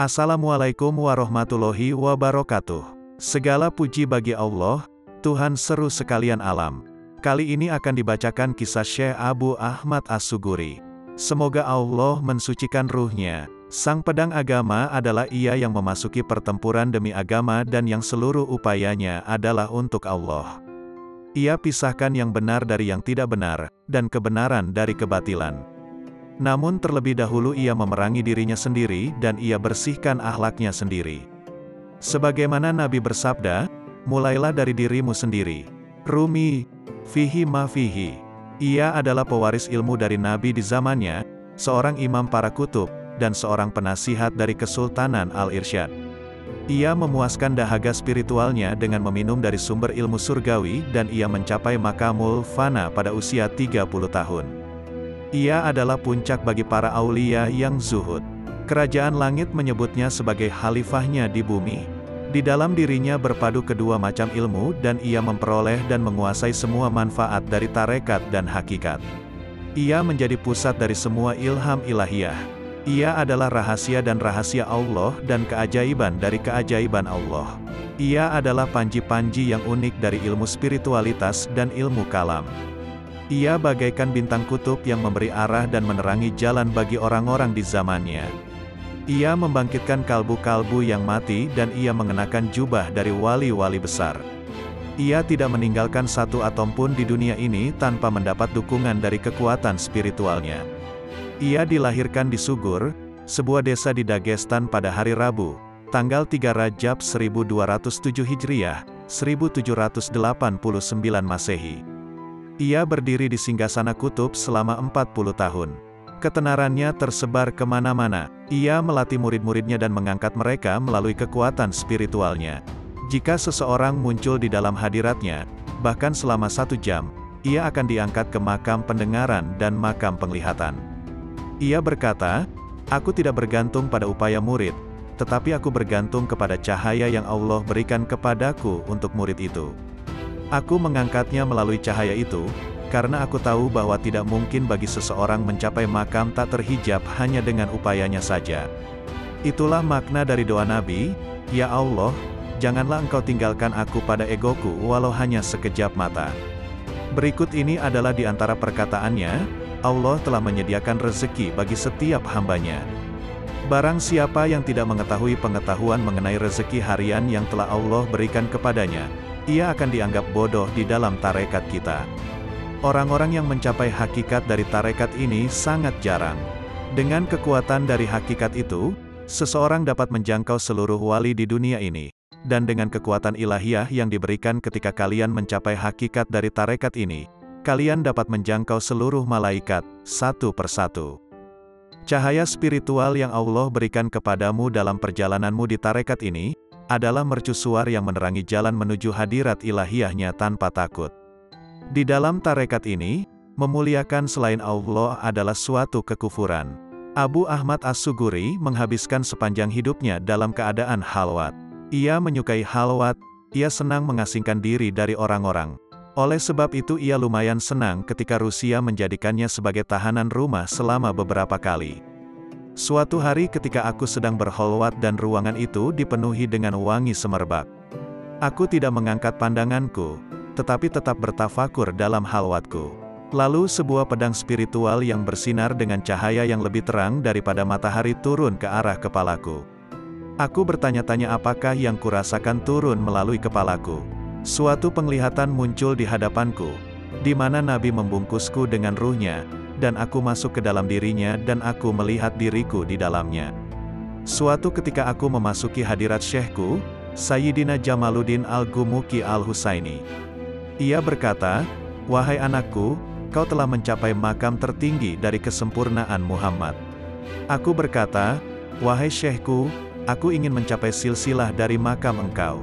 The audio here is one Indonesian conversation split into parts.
Assalamualaikum warahmatullahi wabarakatuh. Segala puji bagi Allah, Tuhan seru sekalian alam. Kali ini akan dibacakan kisah Syekh Abu Ahmad As-Suguri. Semoga Allah mensucikan ruhnya. Sang pedang agama adalah ia yang memasuki pertempuran demi agama dan yang seluruh upayanya adalah untuk Allah. Ia pisahkan yang benar dari yang tidak benar, dan kebenaran dari kebatilan. Namun terlebih dahulu ia memerangi dirinya sendiri dan ia bersihkan akhlaknya sendiri. Sebagaimana Nabi bersabda, mulailah dari dirimu sendiri. Rumi, fihi ma fihi. Ia adalah pewaris ilmu dari Nabi di zamannya, seorang imam para kutub, dan seorang penasihat dari Kesultanan Al-Irsyad. Ia memuaskan dahaga spiritualnya dengan meminum dari sumber ilmu surgawi dan ia mencapai makamul fana pada usia 30 tahun. Ia adalah puncak bagi para aulia yang zuhud. Kerajaan langit menyebutnya sebagai khalifahnya di bumi. Di dalam dirinya berpadu kedua macam ilmu dan ia memperoleh dan menguasai semua manfaat dari tarekat dan hakikat. Ia menjadi pusat dari semua ilham ilahiyah. Ia adalah rahasia dan rahasia Allah dan keajaiban dari keajaiban Allah. Ia adalah panji-panji yang unik dari ilmu spiritualitas dan ilmu kalam. Ia bagaikan bintang kutub yang memberi arah dan menerangi jalan bagi orang-orang di zamannya. Ia membangkitkan kalbu-kalbu yang mati dan ia mengenakan jubah dari wali-wali besar. Ia tidak meninggalkan satu atom pun di dunia ini tanpa mendapat dukungan dari kekuatan spiritualnya. Ia dilahirkan di Sugur, sebuah desa di Dagestan pada hari Rabu, tanggal 3 Rajab 1207 Hijriah, 1789 Masehi. Ia berdiri di singgasana kutub selama 40 tahun. Ketenarannya tersebar kemana-mana. Ia melatih murid-muridnya dan mengangkat mereka melalui kekuatan spiritualnya. Jika seseorang muncul di dalam hadiratnya, bahkan selama 1 jam, ia akan diangkat ke makam pendengaran dan makam penglihatan. Ia berkata, "Aku tidak bergantung pada upaya murid, tetapi aku bergantung kepada cahaya yang Allah berikan kepadaku untuk murid itu. Aku mengangkatnya melalui cahaya itu, karena aku tahu bahwa tidak mungkin bagi seseorang mencapai makam tak terhijab hanya dengan upayanya saja." Itulah makna dari doa Nabi, "Ya Allah, janganlah Engkau tinggalkan aku pada egoku walau hanya sekejap mata." Berikut ini adalah di antara perkataannya, Allah telah menyediakan rezeki bagi setiap hambanya. Barang siapa yang tidak mengetahui pengetahuan mengenai rezeki harian yang telah Allah berikan kepadanya, ia akan dianggap bodoh di dalam tarekat kita. Orang-orang yang mencapai hakikat dari tarekat ini sangat jarang. Dengan kekuatan dari hakikat itu, seseorang dapat menjangkau seluruh wali di dunia ini. Dan dengan kekuatan ilahiyah yang diberikan ketika kalian mencapai hakikat dari tarekat ini, kalian dapat menjangkau seluruh malaikat, satu persatu. Cahaya spiritual yang Allah berikan kepadamu dalam perjalananmu di tarekat ini, adalah mercusuar yang menerangi jalan menuju hadirat ilahiyahnya tanpa takut. Di dalam tarekat ini, memuliakan selain Allah adalah suatu kekufuran. Abu Ahmad As-Suguri menghabiskan sepanjang hidupnya dalam keadaan halwat. Ia menyukai halwat, ia senang mengasingkan diri dari orang-orang. Oleh sebab itu ia lumayan senang ketika Rusia menjadikannya sebagai tahanan rumah selama beberapa kali. Suatu hari ketika aku sedang berkholwat dan ruangan itu dipenuhi dengan wangi semerbak. Aku tidak mengangkat pandanganku, tetapi tetap bertafakur dalam halwatku. Lalu sebuah pedang spiritual yang bersinar dengan cahaya yang lebih terang daripada matahari turun ke arah kepalaku. Aku bertanya-tanya apakah yang kurasakan turun melalui kepalaku. Suatu penglihatan muncul di hadapanku, di mana Nabi membungkusku dengan ruhnya, dan aku masuk ke dalam dirinya dan aku melihat diriku di dalamnya. Suatu ketika aku memasuki hadirat syekhku, Sayyidina Jamaluddin Al-Gumuki Al-Husaini. Ia berkata, "Wahai anakku, kau telah mencapai makam tertinggi dari kesempurnaan Muhammad." Aku berkata, "Wahai syekhku, aku ingin mencapai silsilah dari makam engkau."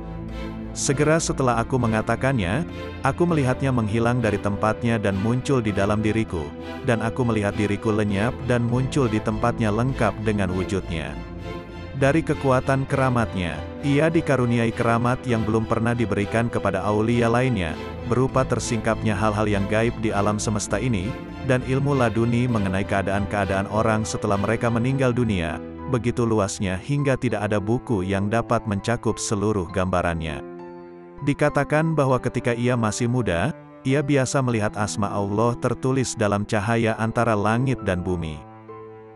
Segera setelah aku mengatakannya, aku melihatnya menghilang dari tempatnya dan muncul di dalam diriku, dan aku melihat diriku lenyap dan muncul di tempatnya lengkap dengan wujudnya. Dari kekuatan keramatnya, ia dikaruniai keramat yang belum pernah diberikan kepada aulia lainnya, berupa tersingkapnya hal-hal yang gaib di alam semesta ini, dan ilmu laduni mengenai keadaan-keadaan orang setelah mereka meninggal dunia, begitu luasnya hingga tidak ada buku yang dapat mencakup seluruh gambarannya. Dikatakan bahwa ketika ia masih muda, ia biasa melihat asma Allah tertulis dalam cahaya antara langit dan bumi.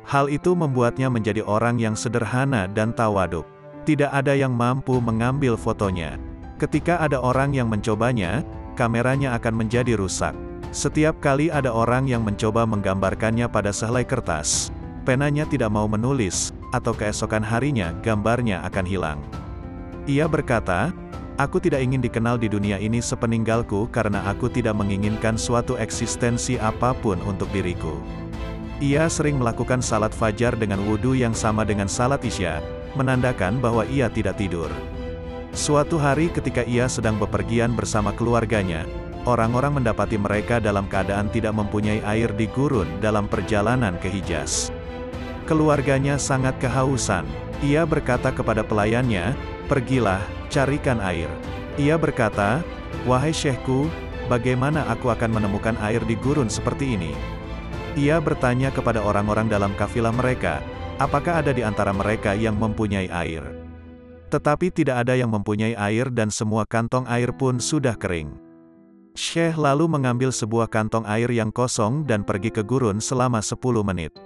Hal itu membuatnya menjadi orang yang sederhana dan tawaduk. Tidak ada yang mampu mengambil fotonya. Ketika ada orang yang mencobanya, kameranya akan menjadi rusak. Setiap kali ada orang yang mencoba menggambarkannya pada sehelai kertas, penanya tidak mau menulis, atau keesokan harinya gambarnya akan hilang. Ia berkata, "Aku tidak ingin dikenal di dunia ini sepeninggalku karena aku tidak menginginkan suatu eksistensi apapun untuk diriku." Ia sering melakukan salat fajar dengan wudhu yang sama dengan salat isya, menandakan bahwa ia tidak tidur. Suatu hari ketika ia sedang bepergian bersama keluarganya, orang-orang mendapati mereka dalam keadaan tidak mempunyai air di gurun dalam perjalanan ke Hijaz. Keluarganya sangat kehausan. Ia berkata kepada pelayannya, "Pergilah, carikan air." Ia berkata, "Wahai syekhku, bagaimana aku akan menemukan air di gurun seperti ini?" Ia bertanya kepada orang-orang dalam kafilah mereka, apakah ada di antara mereka yang mempunyai air. Tetapi tidak ada yang mempunyai air dan semua kantong air pun sudah kering. Syekh lalu mengambil sebuah kantong air yang kosong dan pergi ke gurun selama 10 menit.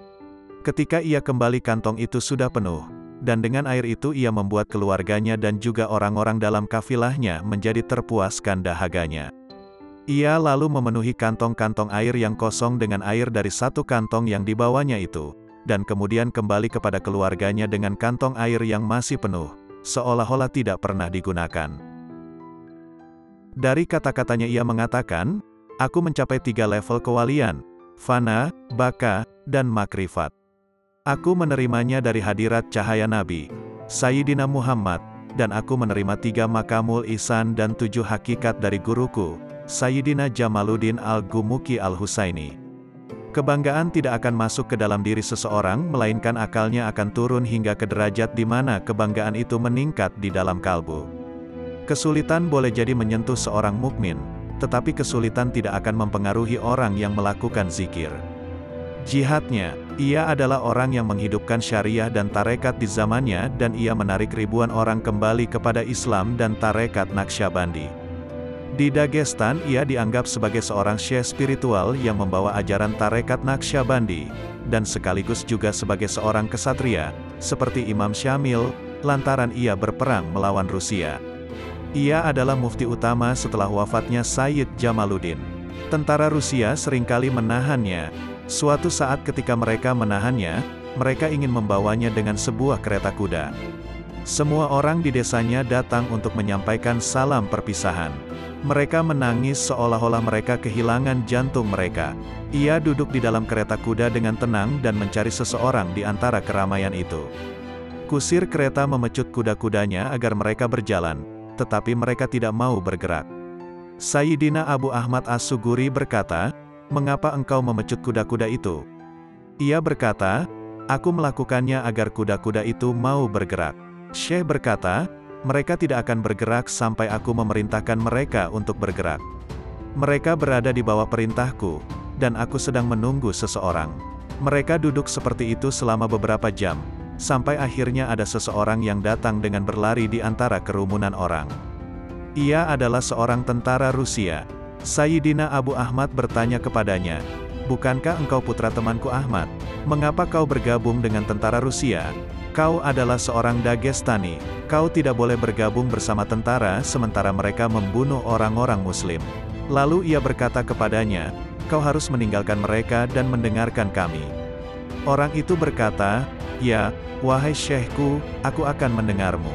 Ketika ia kembali kantong itu sudah penuh, dan dengan air itu ia membuat keluarganya dan juga orang-orang dalam kafilahnya menjadi terpuaskan dahaganya. Ia lalu memenuhi kantong-kantong air yang kosong dengan air dari satu kantong yang dibawanya itu, dan kemudian kembali kepada keluarganya dengan kantong air yang masih penuh, seolah-olah tidak pernah digunakan. Dari kata-katanya ia mengatakan, "Aku mencapai 3 level kewalian, fana, baka, dan makrifat. Aku menerimanya dari hadirat cahaya Nabi, Sayyidina Muhammad, dan aku menerima 3 makamul ihsan dan 7 hakikat dari guruku, Sayyidina Jamaluddin Al-Gumuki Al-Husaini. Kebanggaan tidak akan masuk ke dalam diri seseorang, melainkan akalnya akan turun hingga ke derajat di mana kebanggaan itu meningkat di dalam kalbu. Kesulitan boleh jadi menyentuh seorang mukmin, tetapi kesulitan tidak akan mempengaruhi orang yang melakukan zikir. Jihadnya, ia adalah orang yang menghidupkan syariah dan tarekat di zamannya dan ia menarik ribuan orang kembali kepada Islam dan tarekat Naqsyabandi. Di Dagestan ia dianggap sebagai seorang syekh spiritual yang membawa ajaran tarekat Naqsyabandi, dan sekaligus juga sebagai seorang kesatria, seperti Imam Syamil, lantaran ia berperang melawan Rusia. Ia adalah mufti utama setelah wafatnya Sayyid Jamaluddin. Tentara Rusia seringkali menahannya. Suatu saat ketika mereka menahannya, mereka ingin membawanya dengan sebuah kereta kuda. Semua orang di desanya datang untuk menyampaikan salam perpisahan. Mereka menangis seolah-olah mereka kehilangan jantung mereka. Ia duduk di dalam kereta kuda dengan tenang dan mencari seseorang di antara keramaian itu. Kusir kereta memecut kuda-kudanya agar mereka berjalan, tetapi mereka tidak mau bergerak. Sayyidina Abu Ahmad As-Suguri berkata, "Mengapa engkau memecut kuda-kuda itu?" Ia berkata, "Aku melakukannya agar kuda-kuda itu mau bergerak." Syekh berkata, "Mereka tidak akan bergerak sampai aku memerintahkan mereka untuk bergerak. Mereka berada di bawah perintahku, dan aku sedang menunggu seseorang." Mereka duduk seperti itu selama beberapa jam, sampai akhirnya ada seseorang yang datang dengan berlari di antara kerumunan orang. Ia adalah seorang tentara Rusia. Sayyidina Abu Ahmad bertanya kepadanya, "Bukankah engkau putra temanku Ahmad? Mengapa kau bergabung dengan tentara Rusia? Kau adalah seorang Dagestani. Kau tidak boleh bergabung bersama tentara sementara mereka membunuh orang-orang muslim." Lalu ia berkata kepadanya, "Kau harus meninggalkan mereka dan mendengarkan kami." Orang itu berkata, "Ya, wahai syekhku, aku akan mendengarmu."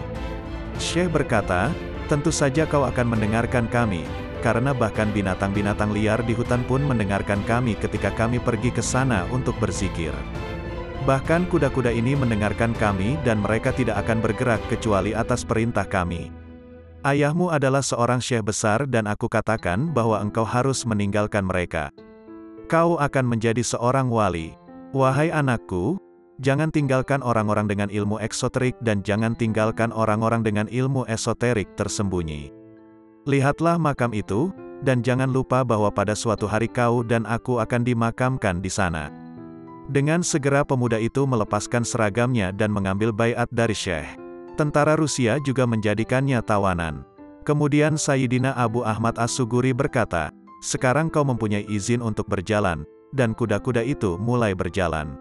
Syekh berkata, "Tentu saja kau akan mendengarkan kami, karena bahkan binatang-binatang liar di hutan pun mendengarkan kami ketika kami pergi ke sana untuk berzikir. Bahkan kuda-kuda ini mendengarkan kami dan mereka tidak akan bergerak kecuali atas perintah kami. Ayahmu adalah seorang syekh besar dan aku katakan bahwa engkau harus meninggalkan mereka. Kau akan menjadi seorang wali. Wahai anakku, jangan tinggalkan orang-orang dengan ilmu eksoterik dan jangan tinggalkan orang-orang dengan ilmu esoterik tersembunyi. Lihatlah makam itu, dan jangan lupa bahwa pada suatu hari kau dan aku akan dimakamkan di sana. Dengan segera pemuda itu melepaskan seragamnya dan mengambil baiat dari Syekh. Tentara Rusia juga menjadikannya tawanan. Kemudian Sayyidina Abu Ahmad As-Suguri berkata, "Sekarang kau mempunyai izin untuk berjalan," dan kuda-kuda itu mulai berjalan.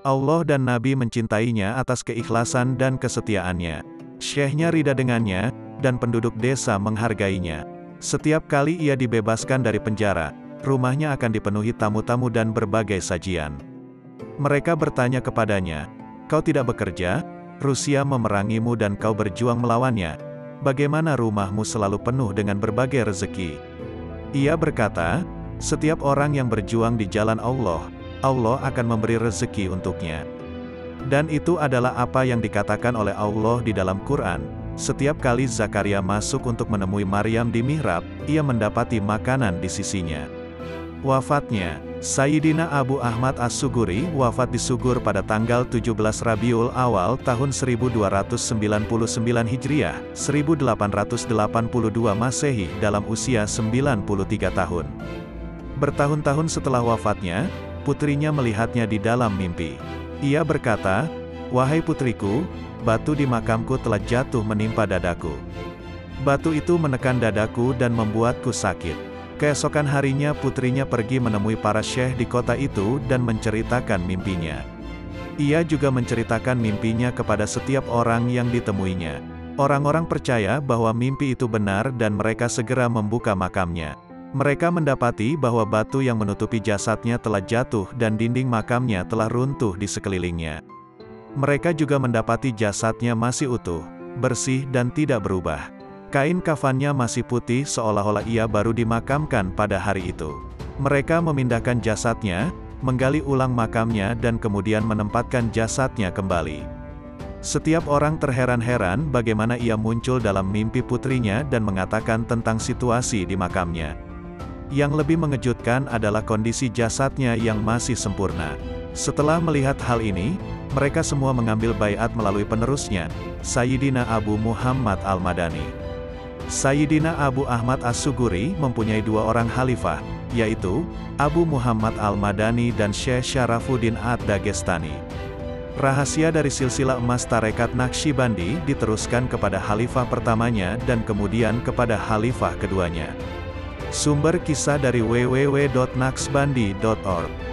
Allah dan Nabi mencintainya atas keikhlasan dan kesetiaannya. Syekhnya rida dengannya, dan penduduk desa menghargainya. Setiap kali ia dibebaskan dari penjara, rumahnya akan dipenuhi tamu-tamu dan berbagai sajian. Mereka bertanya kepadanya, "Kau tidak bekerja? Rusia memerangimu dan kau berjuang melawannya. Bagaimana rumahmu selalu penuh dengan berbagai rezeki?" Ia berkata, "Setiap orang yang berjuang di jalan Allah, Allah akan memberi rezeki untuknya." Dan itu adalah apa yang dikatakan oleh Allah di dalam Quran. Setiap kali Zakaria masuk untuk menemui Maryam di mihrab, ia mendapati makanan di sisinya. Wafatnya, Sayyidina Abu Ahmad As-Suguri wafat di Sugur pada tanggal 17 Rabiul Awal tahun 1299 Hijriah, 1882 Masehi dalam usia 93 tahun. Bertahun-tahun setelah wafatnya, putrinya melihatnya di dalam mimpi. Ia berkata, "Wahai putriku, batu di makamku telah jatuh menimpa dadaku. Batu itu menekan dadaku dan membuatku sakit." Keesokan harinya putrinya pergi menemui para syekh di kota itu dan menceritakan mimpinya. Ia juga menceritakan mimpinya kepada setiap orang yang ditemuinya. Orang-orang percaya bahwa mimpi itu benar dan mereka segera membuka makamnya. Mereka mendapati bahwa batu yang menutupi jasadnya telah jatuh dan dinding makamnya telah runtuh di sekelilingnya. Mereka juga mendapati jasadnya masih utuh, bersih dan tidak berubah. Kain kafannya masih putih seolah-olah ia baru dimakamkan pada hari itu. Mereka memindahkan jasadnya, menggali ulang makamnya dan kemudian menempatkan jasadnya kembali. Setiap orang terheran-heran bagaimana ia muncul dalam mimpi putrinya dan mengatakan tentang situasi di makamnya. Yang lebih mengejutkan adalah kondisi jasadnya yang masih sempurna. Setelah melihat hal ini, mereka semua mengambil baiat melalui penerusnya, Sayyidina Abu Muhammad Al-Madani. Sayyidina Abu Ahmad As-Suguri mempunyai dua orang khalifah, yaitu Abu Muhammad Al-Madani dan Syekh Syarafuddin Ad-Dagestani. Rahasia dari silsilah emas tarekat Naqsyibandi diteruskan kepada khalifah pertamanya dan kemudian kepada khalifah keduanya. Sumber kisah dari www.naqsybandi.org